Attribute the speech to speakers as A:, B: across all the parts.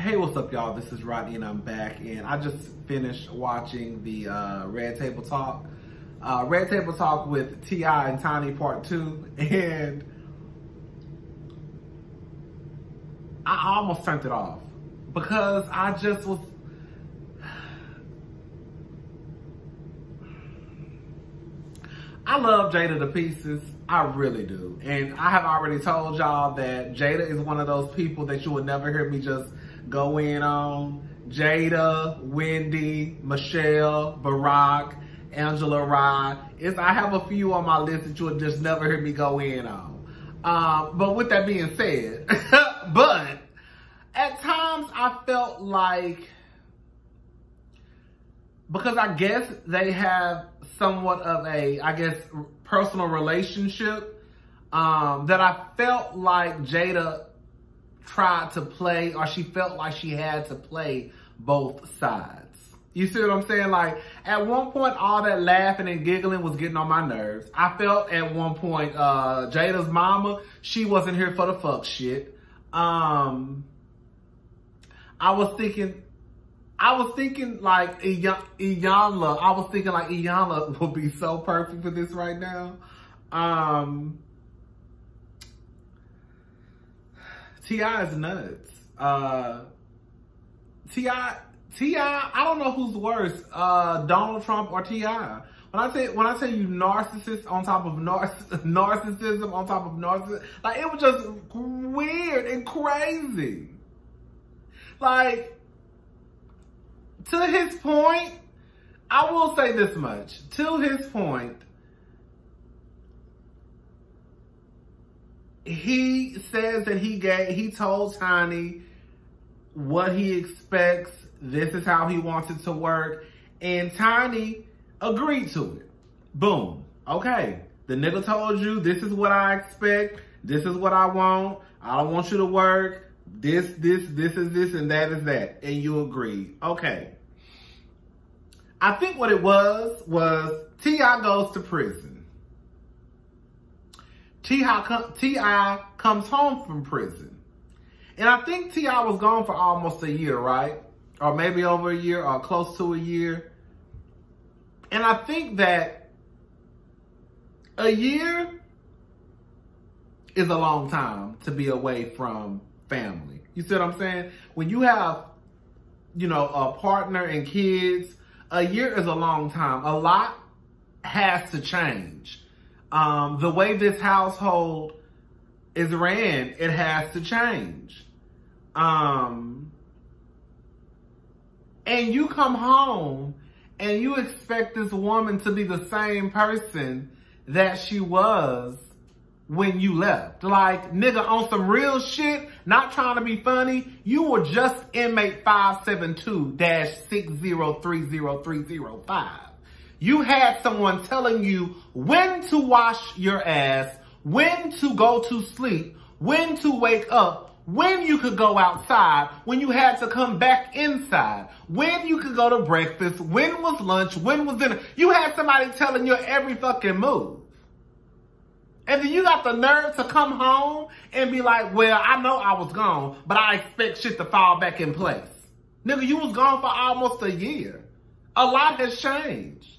A: Hey, what's up, y'all? This is Rodney, and I'm back. And I just finished watching the Red Table Talk. Red Table Talk with T.I. and Tiny Part 2. And I almost turned it off because I just was... I love Jada to pieces. I really do. And I have already told y'all that Jada is one of those people that you would never hear me just go in on. Jada, Wendy, Michelle, Barack, Angela Rye. I have a few on my list that you would just never hear me go in on. But with that being said, but at times I felt like, because I guess they have somewhat of a, personal relationship, that I felt like Jada tried to play, or she felt like she had to play both sides. You see what I'm saying? Like, at one point, all that laughing and giggling was getting on my nerves. I felt at one point, Jada's mama, she wasn't here for the fuck shit. I was thinking like Iyanla. I was thinking like Iyanla would be so perfect for this right now. T.I. is nuts. T.I. I don't know who's worse, Donald Trump or T.I. When I say you narcissist on top of narcissism on top of narcissism, like, it was just weird and crazy. Like, to his point, I will say this much. To his point, he says that he told Tiny what he expects. This is how he wants it to work. And Tiny agreed to it. Boom. Okay. The nigga told you, this is what I expect. This is what I want. I don't want you to work. This is this, and that is that. And you agreed. Okay. I think what it was T.I. goes to prison. T.I. comes home from prison. And I think T.I. was gone for almost a year, right? Or maybe over a year, or close to a year. And I think that a year is a long time to be away from family. You see what I'm saying? When you have, a partner and kids, a year is a long time. A lot has to change. The way this household is ran, it has to change. And you come home and you expect this woman to be the same person that she was when you left. Like, nigga, on some real shit, not trying to be funny, you were just inmate 572-6030305. You had someone telling you when to wash your ass, when to go to sleep, when to wake up, when you could go outside, when you had to come back inside, when you could go to breakfast, when was lunch, when was dinner. You had somebody telling you every fucking move. And then you got the nerve to come home and be like, well, I know I was gone, but I expect shit to fall back in place. Nigga, you was gone for almost a year. A lot has changed.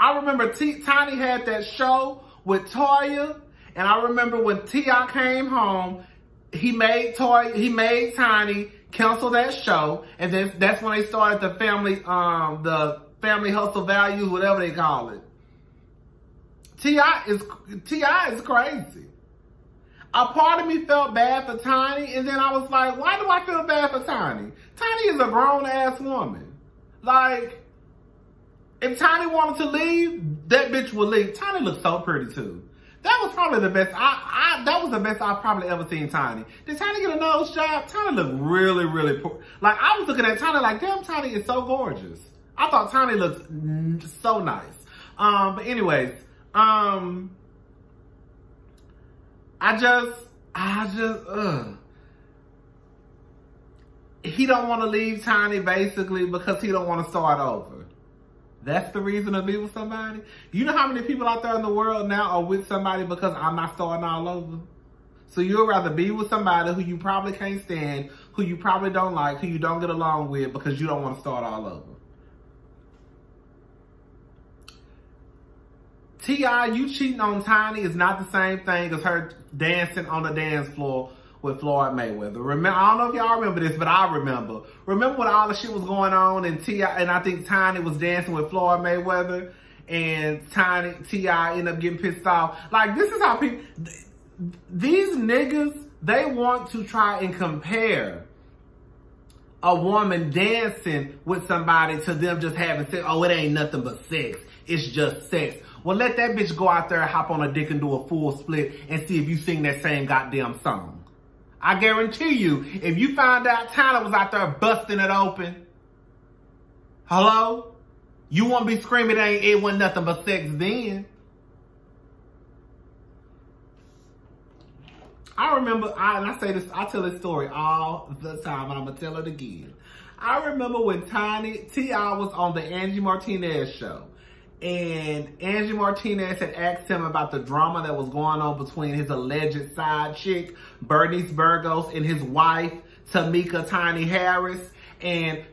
A: I remember Tiny had that show with Toya, and I remember when T.I. came home, he made Tiny cancel that show, and then that's when they started the family hustle values, whatever they call it. T.I. is crazy. A part of me felt bad for Tiny, and then I was like, why do I feel bad for Tiny? Tiny is a grown-ass woman. Like, if Tiny wanted to leave, that bitch would leave. Tiny looks so pretty, too. That was probably the best. That was the best I've probably ever seen Tiny. Did Tiny get a nose job? Tiny looked really, really poor. Like, I was looking at Tiny like, damn, Tiny is so gorgeous. I thought Tiny looked so nice. But anyways, he don't want to leave Tiny basically because he don't want to start over. That's the reason to be with somebody. You know how many people out there in the world now are with somebody because I'm not starting all over? So you'd rather be with somebody who you probably can't stand, who you probably don't like, who you don't get along with because you don't want to start all over. T.I., you cheating on Tiny is not the same thing as her dancing on the dance floor with Floyd Mayweather. Remember, I don't know if y'all remember this, but I remember. Remember when all the shit was going on and T.I., and I think Tiny was dancing with Floyd Mayweather and T.I. ended up getting pissed off. Like, this is how people, these niggas, they want to try and compare a woman dancing with somebody to them just having sex. Oh, it ain't nothing but sex. It's just sex. Well, let that bitch go out there and hop on a dick and do a full split and see if you sing that same goddamn song. I guarantee you, if you find out Tyler was out there busting it open, hello? You won't be screaming it wasn't nothing but sex then. I remember, and I say this, I tell this story all the time, and I'm going to tell it again. I remember when T.I. was on the Angie Martinez show. And Angie Martinez had asked him about the drama that was going on between his alleged side chick, Bernice Burgos, and his wife, Tamika Tiny Harris. And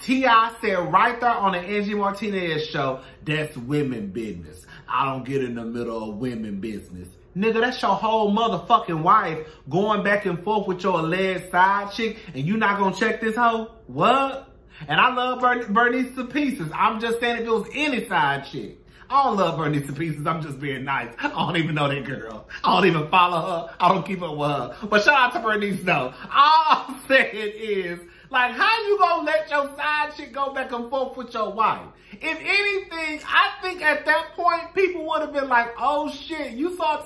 A: T.I. said right there on the Angie Martinez show, that's women business. I don't get in the middle of women business. Nigga, that's your whole motherfucking wife going back and forth with your alleged side chick, and you not gonna check this hoe? What? And I love Bernice to pieces. I'm just saying if it was any side chick. I don't love Bernice to pieces. I'm just being nice. I don't even know that girl. I don't even follow her. I don't keep up with her. But shout out to Bernice though. All I'm saying is, like, how you gonna let your side chick go back and forth with your wife? If anything, I think at that point, people would have been like, oh shit, you saw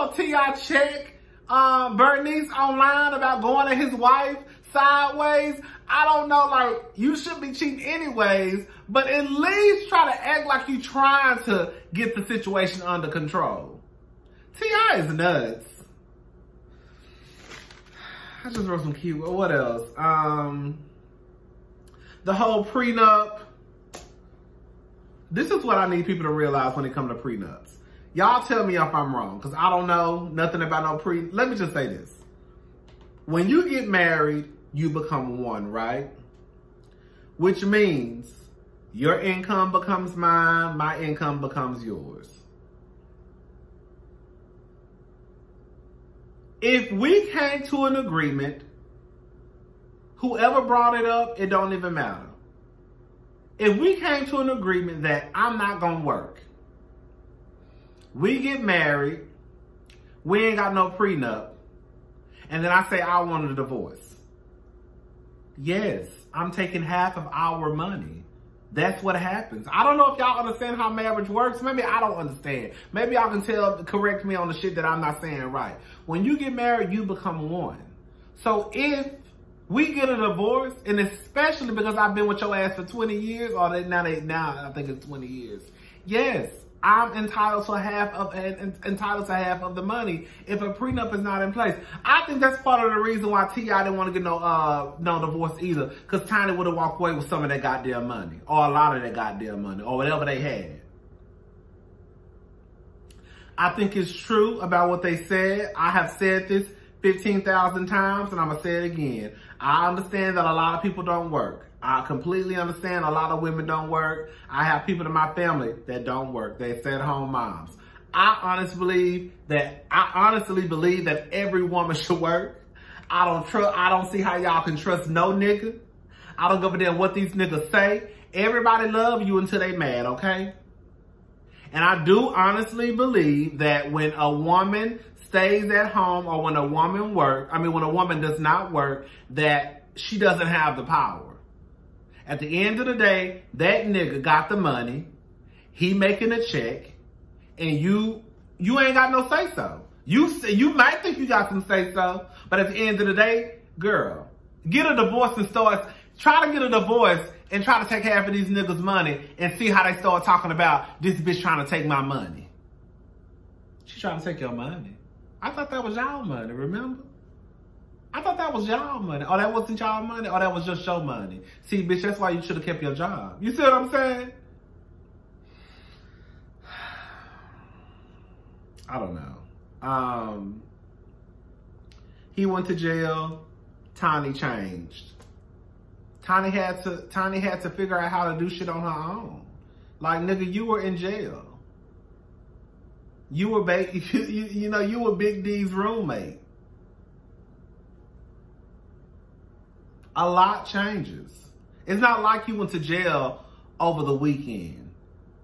A: T.I. check Bernice online about going to his wife sideways. I don't know, like, you should be cheating anyways, but at least try to act like you trying to get the situation under control. T.I. is nuts. I just wrote some keywords. What else? The whole prenup. This is what I need people to realize when it comes to prenups. Y'all tell me if I'm wrong, because I don't know nothing about no Let me just say this. When you get married, you become one, right? Which means your income becomes mine, my income becomes yours. If we came to an agreement, whoever brought it up, it don't even matter. If we came to an agreement that I'm not gonna work, we get married, we ain't got no prenup, and then I say I want a divorce. Yes, I'm taking half of our money. That's what happens. I don't know if y'all understand how marriage works. Maybe I don't understand. Maybe y'all can correct me on the shit that I'm not saying right. When you get married, you become one. So if we get a divorce, and especially because I've been with your ass for 20 years, or now I think it's 20 years. Yes, I'm entitled to half of the money if a prenup is not in place. I think that's part of the reason why T.I. didn't want to get no divorce either, because Tiny would have walked away with some of that goddamn money, or a lot of that goddamn money, or whatever they had. I think it's true about what they said. I have said this 15,000 times, and I'm gonna say it again. I understand that a lot of people don't work. I completely understand a lot of women don't work. I have people in my family that don't work. They stay-at-home moms. I honestly believe that every woman should work. I don't see how y'all can trust no nigga. I don't give a damn what these niggas say. Everybody love you until they mad, okay? And I do honestly believe that when a woman stays at home, or when a woman when a woman does not work, that she doesn't have the power. At the end of the day, that nigga got the money, he making a check, and you ain't got no say-so. You might think you got some say-so, but at the end of the day, girl, get a divorce and try to get a divorce and try to take half of these niggas' money and see how they start talking about this bitch trying to take my money. She trying to take your money. I thought that was y'all money, remember? I thought that was y'all money. Oh, that wasn't y'all money? Oh, that was just your money. See, bitch, that's why you should have kept your job. You see what I'm saying? I don't know. He went to jail. Tiny changed. Tiny had to figure out how to do shit on her own. Like, nigga, you were in jail. You were you were Big D's roommate. A lot changes. It's not like you went to jail over the weekend.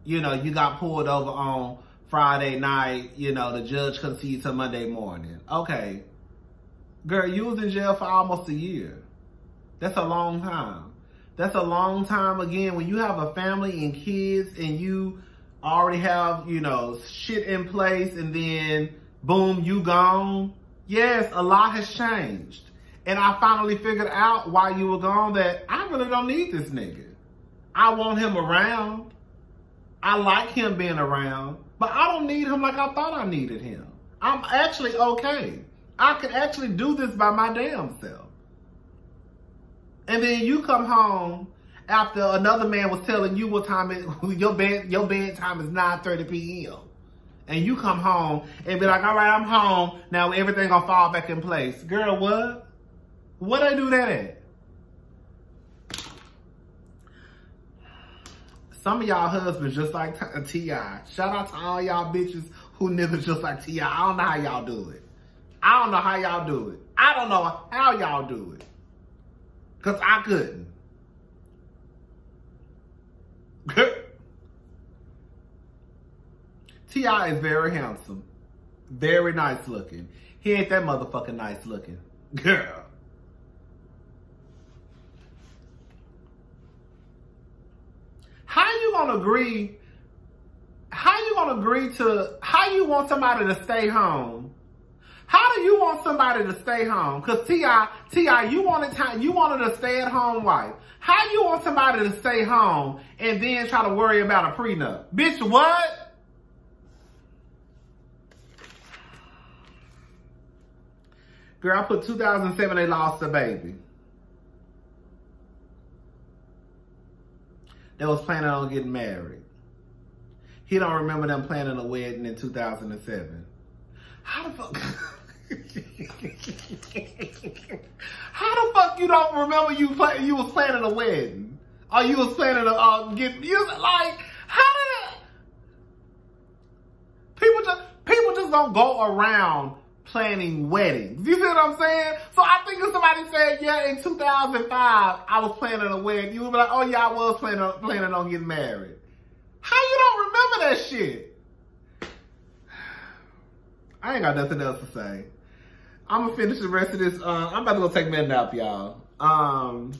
A: You know, you got pulled over on Friday night. You know, the judge couldn't see you till Monday morning. Okay. Girl, you was in jail for almost a year. That's a long time. That's a long time. Again, when you have a family and kids and you already have, you know, shit in place and then boom, you gone. Yes, a lot has changed. And I finally figured out while you were gone that I really don't need this nigga. I want him around. I like him being around, but I don't need him like I thought I needed him. I'm actually okay. I can actually do this by my damn self. And then you come home after another man was telling you what time your bedtime is 9:30 p.m. And you come home and be like, all right, I'm home. Now everything gonna fall back in place. Girl, what? What I do that at? Some of y'all husbands just like T.I. Shout out to all y'all bitches who niggas just like T.I. I don't know how y'all do it. I don't know how y'all do it. I don't know how y'all do it. Because I couldn't. T.I. is very handsome. Very nice looking. He ain't that motherfucking nice looking. Girl. How you gonna agree? How you want somebody to stay home? How do you want somebody to stay home? Cause T.I., you wanted a stay-at-home wife. How you want somebody to stay home and then try to worry about a prenup? Bitch, what? Girl, I put 2007, they lost a baby. They was planning on getting married. He don't remember them planning a wedding in 2007. How the fuck? How the fuck you don't remember you was planning a wedding? Or you was planning to get music? Like, how did people just don't go around planning weddings? You see what I'm saying? So I think if somebody said, yeah, in 2005, I was planning a wedding, you would be like, oh yeah, I was planning on getting married. How you don't remember that shit? I ain't got nothing else to say. I'm gonna finish the rest of this. I'm about to go take me a nap, y'all. I'll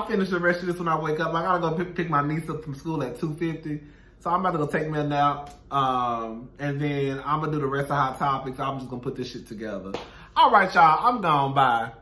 A: finish the rest of this when I wake up. I gotta go pick my niece up from school at 2:50. So I'm about to go take me a nap. And then I'm gonna do the rest of Hot Topics. I'm just gonna put this shit together. All right, y'all. I'm gone. Bye.